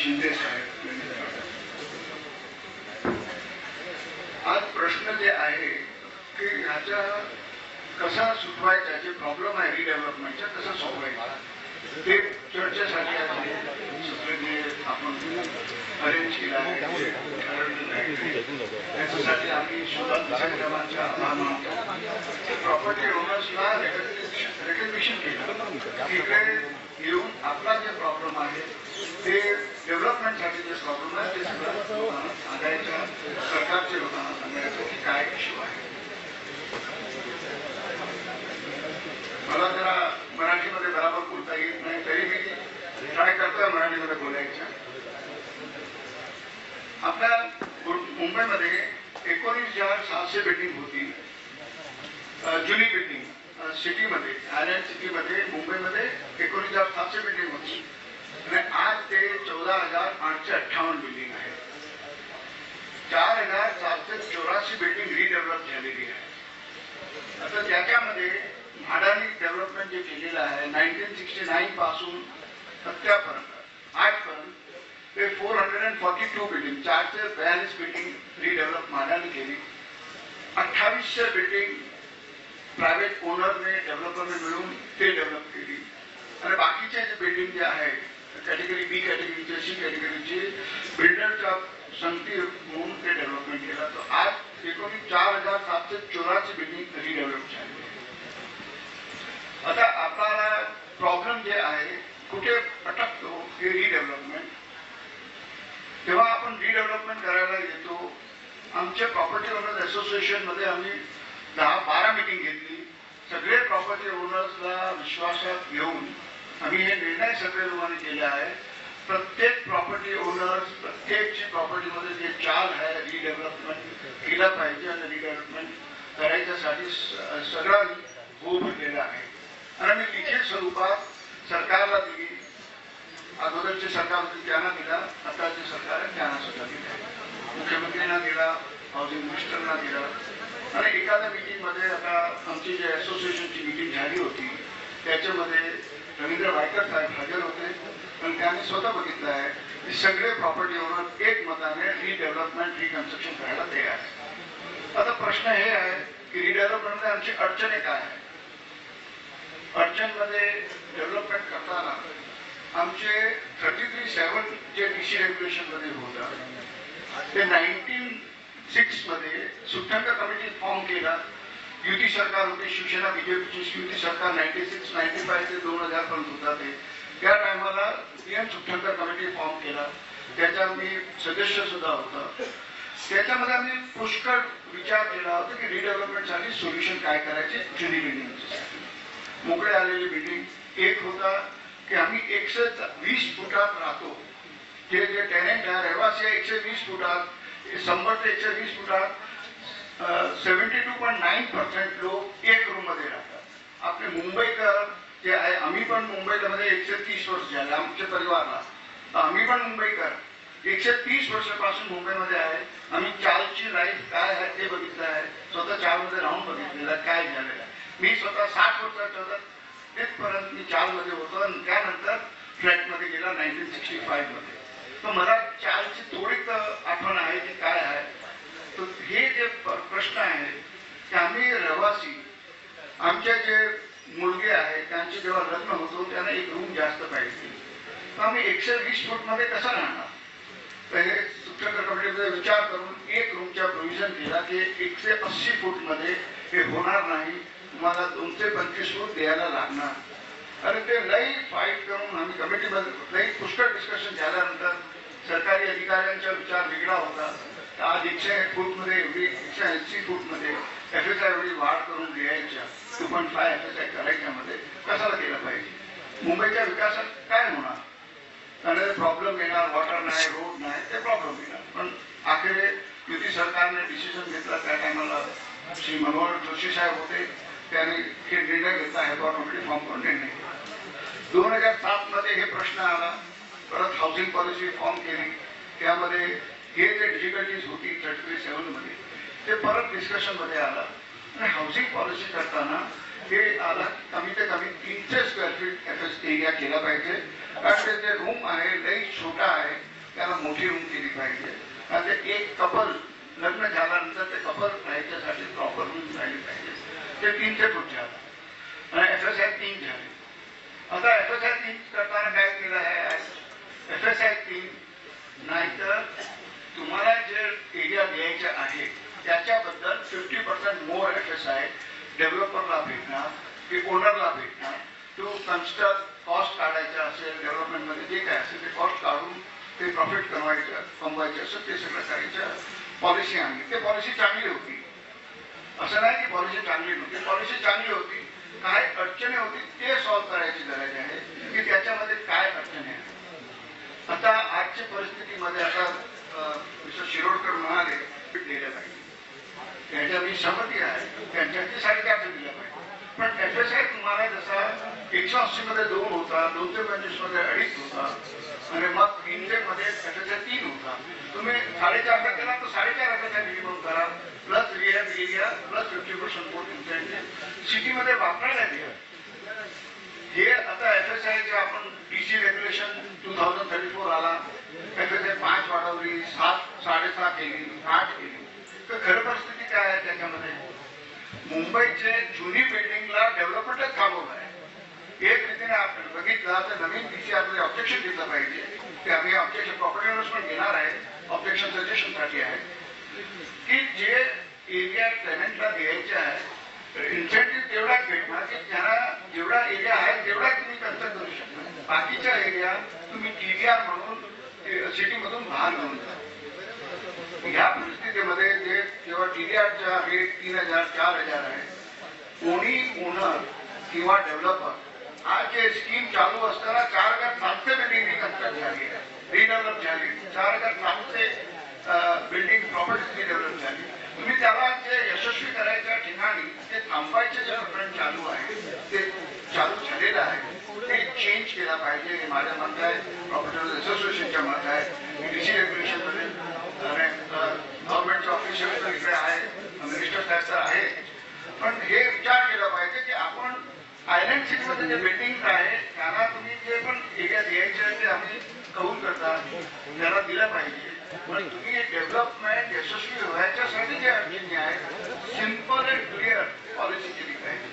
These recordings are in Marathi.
शिंदे साहेब, आज प्रश्न जे आहे की ह्याचा कसा सुटवायचा, जे प्रॉब्लेम आहे रिडेव्हलपमेंटचा कसा सॉल्व्ह ते चर्चेसाठी आपण अरेंज केला आहे. त्याच्यासाठी आम्ही सुरुवातीच्या प्रॉपर्टी ओनर्सला रेकग्निशन केलं. इकडे येऊन आपला जे प्रॉब्लेम आहे ते डेव्हलपमेंटसाठी जे प्रॉब्लेम आहे ते सगळं सांगायचं, सरकारच्या लोकांना सांगायचं की काय इश्यू आहे. मला जरा मराठीमध्ये बराबर बोलता येत नाही, तरी मी ट्राय करतोय मराठीमध्ये बोलायचं. आपल्या मुंबईमध्ये 19,600 बिल्डिंग होती, जुनी बिल्डिंग सिटीमध्ये, आयलँड सिटीमध्ये मुंबईमध्ये 19,700 बिल्डिंग होती आणि आज ते 14,858 बिल्डिंग आहे. 4,784 बिल्डिंग रिडेव्हलप झालेली आहे. आता त्याच्यामध्ये म्हाडानी डेव्हलपमेंट जे केलेलं आहे 1969 पासून सध्यापर्यंत आजपर्यंत ते 442 बिल्डिंग, 442 बिल्डिंग रिडेव्हलप म्हाडाने केली. 2800 बिल्डिंग प्रायव्हेट ओनरने डेव्हलपरने मिळून ते डेव्हलप केली आणि बाकीचे जे बिल्डिंग जे आहे कॅटेगरी बी कॅटेगरीचे, सी कॅटेगरीचे बिल्डरच्या संगती म्हणून ते डेव्हलपमेंट केलं. तर आज एकूण 4,784 बिल्डिंग रिडेव्हलप झाली. आता आपल्याला प्रॉब्लेम जे आहे कुठे अटकतो हे रिडेव्हलपमेंट. तेव्हा आपण रिडेव्हलपमेंट करायला येतो. आमच्या प्रॉपर्टी ओनर्स असोसिएशन मध्ये आम्ही 10-12 मीटिंग घेतली. सगळे प्रॉपर्टी ओनर्सला विश्वासात घेऊन आम्ही हे निर्णय सगळे लोकांनी केले आहे. प्रत्येक प्रॉपर्टी ओनर्स प्रत्येकची प्रॉपर्टीमध्ये जे चाल आहे रिडेव्हलपमेंट केलं पाहिजे आणि रिडेव्हलपमेंट करायच्यासाठी सगळं हो भरलेला आहे. आणि आम्ही लिखित स्वरूपात सरकारला दिली. अगोदरचे सरकार होते त्यांना दिला, आताचे सरकार आहे त्यांना सुद्धा दिला, मुख्यमंत्र्यांना दिला, हाऊसिंग मिनिस्टरना दिला. आणि एखाद्या मीटिंगमध्ये आता आमची जे असोसिएशनची मीटिंग झाली होती त्याच्यामध्ये रवींद्र वायकर साहेब हजर होते. पण त्यांनी स्वतः बघितलं आहे की सगळे प्रॉपर्टी ओनर एक मताने रिडेव्हलपमेंट रिकन्स्ट्रक्शन करायला तयार आहे. आता प्रश्न हे आहे की रिडेव्हलपमेंटमध्ये आमची अडचणी काय आहे. अडचणमध्ये डेव्हलपमेंट करताना आमचे 33(7) जे डीसी रेग्युलेशन मध्ये होतं ते 1906 मध्ये सुट्टंकर कमिटी फॉर्म केला. युती सरकार होते, शिवसेना बीजेपीची युती सरकार 96-95 ते 2000 पर्यंत होता. ते त्या टायमाला पीएम सुट्टंकर कमिटी फॉर्म केला. त्याच्या मी सदस्य सुद्धा होता. त्याच्यामध्ये आम्ही पुष्कळ विचार केला होता की रिडेव्हलपमेंटसाठी सोल्युशन काय करायचे. जुनी बिल्डिंगसाठी मोकळे आलेली बिल्डिंग एक होता की आम्ही 120 फुटात राहतो. जे जे टेनेंट आहे रहिवासी 120 फुटात, 100 ते 120 फुटात 72.9% लोक एक रूम मध्ये राहतात. आपले मुंबईकर जे आहे, आम्ही पण मुंबईला मध्ये 130 वर्ष झाले आमच्या परिवारला. आम्ही पण मुंबईकर 130 वर्षापासून मुंबईमध्ये आहे. आम्ही चालची लाईफ काय आहे ते बघितलं आहे. स्वतः चालमध्ये राहून बघितलेलं काय झालेलं आहे. मी स्वतः 60 वर्षाचा होता तिथपर्यंत मी चालमध्ये होतो आणि त्यानंतर फ्लॅटमध्ये गेला 1965 मध्ये. तर मला चालची थोडीच आठवण आहे की काय आहे. तर हे जे प्रश्न आहे की आम्ही रहिवासी आमचे जे मुलगे आहेत त्यांचे जेव्हा लग्न होतो त्यांना एक रूम जास्त पाहिजे. तर आम्ही 120 फूटमध्ये कसं राहणार. तर हे सुट्टंकर कमिटीमध्ये विचार करून एक रूमच्या प्रोव्हिजन केला की 180 फूटमध्ये हे होणार नाही, तुम्हाला 225 फूट द्यायला लागणार. आणि ते लई फाईट करून आम्ही कमिटीमध्ये लई पुष्कळ डिस्कशन झाल्यानंतर सरकारी अधिकाऱ्यांचा विचार वेगळा होता. आज 100 फूटमध्ये एवढी 180 फूटमध्ये FSI एवढी वाढ करून द्यायच्या 2.5 FSI करायच्यामध्ये कशाला केलं पाहिजे. मुंबईच्या विकासात काय होणार. आणि प्रॉब्लेम येणार, वॉटर नाही, रोड नाही, ते प्रॉब्लेम येणार. पण आखिर युती सरकारने डिसिजन घेतला. त्या टायमाला श्री मनोहर जोशी साहेब होते, त्यांनी हे निर्णय घेतला आहे कमिटी फॉर्म करून निर्णय घेतला. 2007 मध्ये हे प्रश्न आला. परत हाऊसिंग पॉलिसी फॉर्म केली. त्यामध्ये हे जे डिफिकल्टीज होती 33(7) मध्ये ते परत डिस्कशन मध्ये आला. आणि हाऊसिंग पॉलिसी करताना हे आला कमीत कमी 300 स्क्वेअर फीट एरिया केला पाहिजे. कारण ते रूम आहे लई छोटा आहे त्याला मोठी रूम केली पाहिजे. आणि ते एक कपल लग्न झाल्यानंतर ते कपल राहायच्यासाठी प्रॉपर रूम राहिली पाहिजे. ते 3 फूट झालं आणि FSI 3 झाले. आता FSI 3 करताना काय केलं आहे, FSI 3 नाहीतर तुम्हाला जे एरिया द्यायचे आहे त्याच्याबद्दल 50% मोर FSI डेव्हलपरला भेटणार, की ओनरला भेटणार. तो कन्स्ट्रक्ट कॉस्ट काढायचा असेल, डेव्हलपमेंटमध्ये जे काय असेल ते कॉस्ट काढून ते प्रॉफिट कमवायचे असं ते सगळं करायचं पॉलिसी आणली. ते पॉलिसी चांगली होती, असं नाही की पॉलिसी चांगली नव्हती. पॉलिसी चांगली होती. काय अडचणी होती ते सॉल्व्ह करायची गरज आहे की त्याच्यामध्ये काय अडचणी आहेत. आता आजच्या परिस्थितीमध्ये आता मिस्टर शिरोडकर म्हणाले दिलं पाहिजे, त्याच्या मी सहमती आहे, त्यांच्याची 4.5 दिलं पाहिजे. पण FSI तुम्हाला जसा 180 मध्ये 2 होता, 225 मध्ये 2.5 होता आणि मग 300 मध्ये FSI 3 होता. तुम्ही 4.5 केला तर 4.5 FSI मिनिमम करा, प्लस रिहॅब एरिया प्लस 50% मोर इन्सेंटिव्ह सिटीमध्ये वापरायला द्या. हे आता FSI जे आपण DC रेग्युलेशन 2034 आला, FSI 5 वाढवली, 7.5 केली, 8 केली. तर खरं परिस्थिती काय आहे त्याच्यामध्ये, मुंबईचे जुनी बिल्डिंगला डेव्हलपमेंटच थांबवलं आहे. एक रीतीने आपण बघितलं तर नवीन DC आपले ऑब्जेक्शन घेतलं पाहिजे, ते आम्ही ऑब्जेक्शन प्रॉपर्टी ओनर्स पण घेणार आहे, ऑब्जेक्शन सजेशनसाठी आहे की जे एरिया टेनंटला द्यायचे आहे इन्सेंटिव्ह तेवढाच भेटणार की त्यांना जेवढा एरिया आहे तेवढा तुम्ही कन्स्ट्रक्ट करू शकता. बाकीच्या एरिया तुम्ही TDR म्हणून सिटीमधून बाहेर घेऊन जा. या परिस्थितीमध्ये जे जेव्हा TDRचा रेट 3,000 4,000 आहे, कोणी ओनर किंवा डेव्हलपर आज जे स्कीम चालू असताना 4,700 बिल्डिंग रिकन्स्ट्रक्ट झाली आहे, रिडेव्हलप झाली, 4,700 बिल्डिंग प्रॉपर्टी रिडेव्हलप झाली. तुम्ही त्याला जे यशस्वी करायच्या ठिकाणी ते थांबायचे जे प्रकरण चालू आहे ते चालू झालेलं आहे, ते चेंज केला पाहिजे हे माझं मत आहे, प्रॉपर्टी ओनर्स असोसिएशनच्या मत आहे. DC रेग्युलेशनमध्ये गव्हर्नमेंटचे ऑफिशियल इकडे आहे, मिनिस्टर साहेब तर आहे, पण हे विचार केला पाहिजे की आपण आयलंड सिटीमध्ये जे बिल्डिंग आहे त्यांना तुम्ही जे पण एरिया द्यायचे आहे ते आम्ही कबूल करता, त्यांना दिलं पाहिजे. पण तुम्ही डेव्हलपमेंट यशस्वी व्हायच्यासाठी जे अडचणी आहेत सिंपल अँड क्लिअर पॉलिसी केली पाहिजे.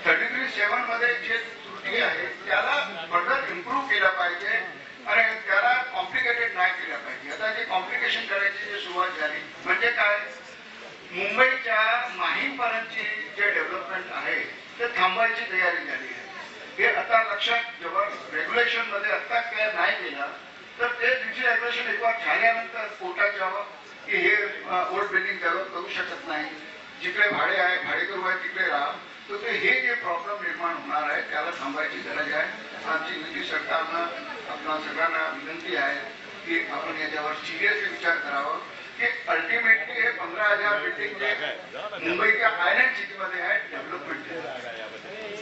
33(7) मध्ये जे त्रुटी आहे त्याला फर्दर इम्प्रूव्ह केला पाहिजे आणि त्याला कॉम्प्लिकेटेड नाही केलं पाहिजे. आता जे कॉम्प्लिकेशन करायची जी सुरुवात झाली म्हणजे काय, मुंबईच्या माहीमपर्यंतची जे डेव्हलपमेंट आहे ते थांबवायची तयारी झाली आहे. हे आता लक्षात जेव्हा रेग्युलेशन मध्ये आता काय नाही केलं तर ते DC रेग्युलेशन एक बार झाल्यानंतर कोर्टात जावं की हे ओल्ड बिल्डिंग डेव्हलप करू शकत नाही, जिकडे भाडे आहे भाडेकरू आहे तिकडे राहा. तर ते हे जे प्रॉब्लेम निर्माण होणार आहे त्याला थांबायची गरज आहे. आमची युती सरकारनं आपल्या सगळ्यांना विनंती आहे की आपण याच्यावर सिरियसली विचार करावा की अल्टिमेटली हे 15,000 बिल्डिंग जे मुंबईच्या आयलंड सिटीमध्ये आहे डेव्हलपमेंट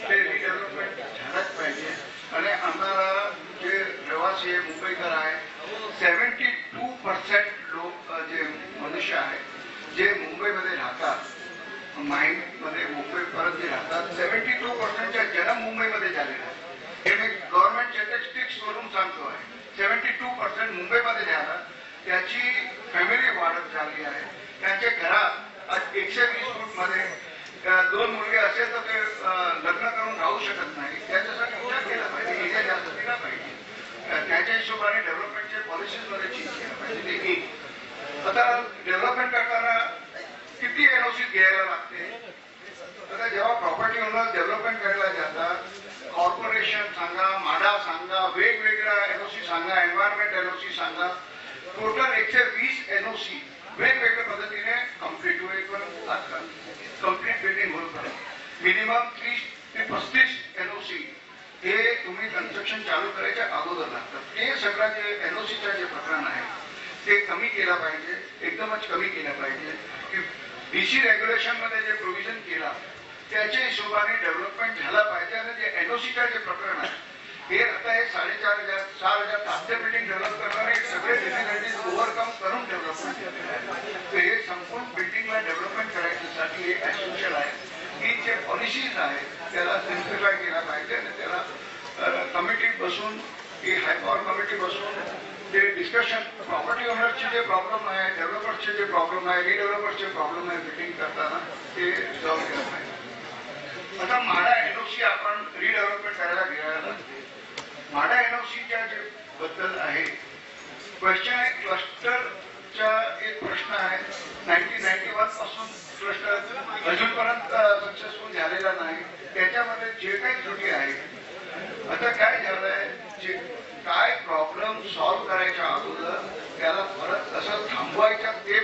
ते रिडेव्हलपमेंट झालंच पाहिजे. आणि आम्हाला जे रहिवासी आहे मुंबईकर आहे 72% लोक जे मनुष्य आहेत जे मुंबईमध्ये राहतात, माहीममध्ये मुंबई परत जे राहतात 72%चा जन्म मुंबईमध्ये झालेला आहे. हे मी गव्हर्नमेंट स्टॅटिस्टिक्स वरून सांगतो आहे. 72% मुंबईमध्ये झाला, त्याची फॅमिली वाढत झाली आहे. त्यांच्या घरात आज 120 फूटमध्ये 2 मुलगे असेल तर ते लग्न करून राहू शकत नाही. त्याच्यासाठी विचार केला पाहिजे, एरिया जास्त दिला पाहिजे, त्याच्या हिशोबाने डेव्हलपमेंटचे पॉलिसीजमध्ये चेंज केला पाहिजे. ते एक आता डेव्हलपमेंट करताना किती NOC घ्यायला लागते. आता जेव्हा प्रॉपर्टी ओनर डेव्हलपमेंट करायला जातात, कॉर्पोरेशन सांगा, माडा सांगा, वेगवेगळ्या NOC सांगा, एन्व्हायरमेंट NOC सांगा, टोटल 120 NOC वेगवेगळ्या पद्धतीने कम्प्लीट होईपर्यंत लागतात. कम्प्लीट बिल्डिंग होईपर्यंत मिनिमम 30 ते 35 NOC हे तुम्ही कन्स्ट्रक्शन चालू करायच्या अगोदर लागतात. ते सगळं जे NOCचं जे प्रकरण आहे ते कमी केलं पाहिजे, एकदमच कमी केलं पाहिजे. की DC रेग्युलेशन मध्ये जे प्रोव्हिजन केला त्याच्या हिशोबाने डेव्हलपमेंट झाला पाहिजे. आणि जे NOCचं जे प्रकरण आहे हे आता हे 4,500 4,700 बिल्डिंग डेव्हलप करणारे सगळे डिफिकल्टीज ओव्हरकम करून डेव्हलपमेंट केलेलं आहे. तर हे संपूर्ण बिल्डिंगला डेव्हलपमेंट करायच्यासाठी हे एसेन्शियल आहे की जे पॉलिसीज आहेत त्याला सिम्प्लिफाय केला पाहिजे आणि त्याला कमिटी बसून की हायपॉवर कमिटी बसून ते डिस्कशन प्रॉपर्टी ओनरचे जे प्रॉब्लेम आहे, डेव्हलपर्सचे जे प्रॉब्लेम आहे, रिडेव्हलपर्सचे प्रॉब्लेम आहे, बिल्डिंग करताना ते सॉल्व्ह केलं पाहिजे. आता म्हाडा एनओसी आपण रिडेव्हलपमेंट करायला घ्यायला लागते. म्हाडा एनओसीच्या जे बद्दल आहे क्वेश्चन आहे, क्लस्टरचा एक प्रश्न आहे. 1991 पासून क्लस्टर अजूनपर्यंत सक्सेसफुल झालेला नाही. त्याच्यामध्ये जे काही त्रुटी आहे, आता काय झालंय, जे काय प्रॉब्लेम सॉल्व्ह करायच्या अगोदर त्याला परत असं थांबवायच्या ते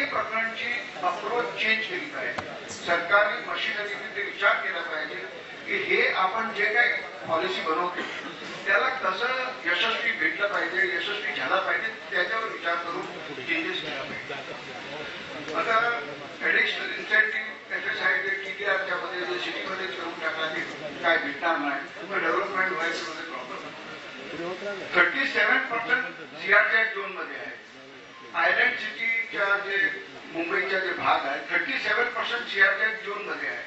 प्रकरणची अप्रोच चेंज केली पाहिजे. सरकारी मशिनरीने ते विचार केला पाहिजे की हे आपण जे काही पॉलिसी बनवतो त्याला कसं यशस्वी भेटलं पाहिजे, यशस्वी झाला पाहिजे, त्याच्यावर विचार करून चेंजेस केला पाहिजे. आता ऍडिशनल इन्सेंटिव्ह FSI TDRच्या मध्ये जे सिटीमध्ये करून टाकला ते काय भेटणार नाही, तर डेव्हलपमेंट व्हायचं मध्ये प्रॉब्लेम. 37% CRZ झोन मध्ये आहे. आयलँड सिटीच्या जे मुंबईच्या जे भाग आहे 37% CRZ झोन मध्ये आहे.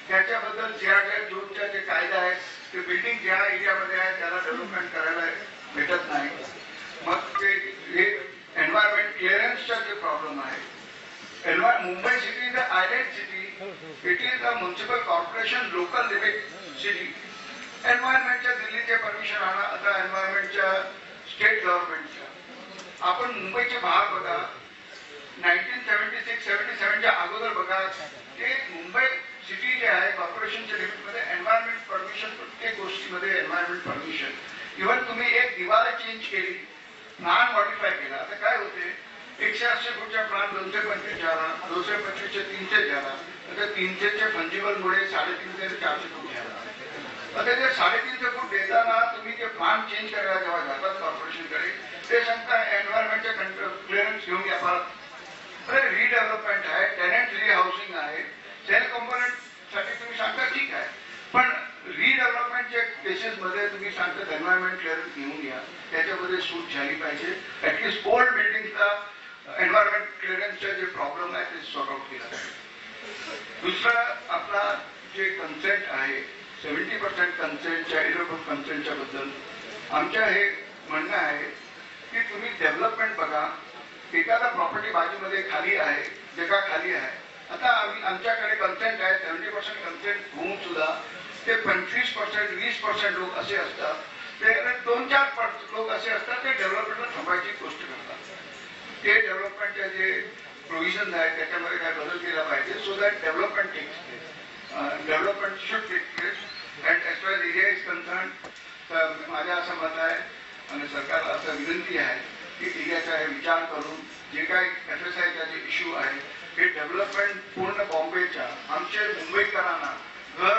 त्याच्याबद्दल CRZ झोनच्या जे कायदा आहे ते बिल्डिंग ज्या एरियामध्ये आहे त्याला डेव्हलपमेंट करायला भेटत नाही. मग ते एन्व्हायरमेंट क्लिअरन्सचा जे प्रॉब्लेम आहे. Mumbai city is a island city. It is a municipal corporation local limit city. एन्व्हायरमेंटच्या दिल्लीचे परमिशन आणा. आता एन्व्हायरमेंटच्या स्टेट गव्हर्नमेंटच्या आपण मुंबईचे भाग बघा. 1976-77च्या अगोदर बघा ते मुंबई सिटी जे आहे कॉर्पोरेशनच्या लिमिटमध्ये एन्व्हायरमेंट परमिशन प्रत्येक गोष्टीमध्ये एन्व्हायरमेंट परमिशन. इव्हन तुम्ही एक दिवाला चेंज केली, नॉन मॉडिफाय केला, आता काय होते 180 फूटच्या प्लांट 225 झाला, 225चे 300 झाला, आता 300चे फंजिबल मुळे 350 ते 400 फूट झाला. आता ते 350 फूट देताना तुम्ही ते प्लांट चेंज करायला जेव्हा जातात कॉर्पोरेशनकडे ते सांगता एन्व्हायरमेंटच्या क्लिअरन्स घेऊन या. परत अरे रिडेव्हलपमेंट आहे, टेनंट रिहाऊसिंग आहे, सेल कंपोनंट साठी तुम्ही सांगता ठीक आहे, पण रिडेव्हलपमेंटच्या केसेसमध्ये तुम्ही सांगता एन्व्हायरमेंट क्लिअरन्स घेऊन या, त्याच्यामध्ये सूट झाली पाहिजे. ऍटलीस्ट ओल्ड बिल्डिंगचा एन्व्हायरमेंट क्लिअरन्सचा जे प्रॉब्लेम आहे ते सॉर्ट आउट केला पाहिजे. दुसरा आपला जे कन्सेंट आहे 70% कन्सेंटच्या इरोपन कन्सेंटच्या बद्दल आमच्या हे म्हणणं आहे की तुम्ही डेव्हलपमेंट बघा. एखादा प्रॉपर्टी बाजूमध्ये खाली आहे, जगा खाली आहे. आता आमच्याकडे कन्सेंट आहे 70% कन्सेंट होऊन सुद्धा ते 25% 20% लोक असे असतात, ते 2-4 लोक असे असतात ते डेव्हलपमेंटला थांबायची गोष्ट करतात. ते डेव्हलपमेंटचे जे प्रोव्हिजन आहेत त्याच्यामध्ये काय बदल केला पाहिजे so that development takes place. Development should take place and as far as area is concern. तर माझ्या असं मत आहे आणि सरकारला असं विनंती आहे की एरियाचा हे विचार करून जे काही FSIचा जे इश्यू आहे हे डेव्हलपमेंट पूर्ण बॉम्बेच्या आमच्या मुंबईकरांना घर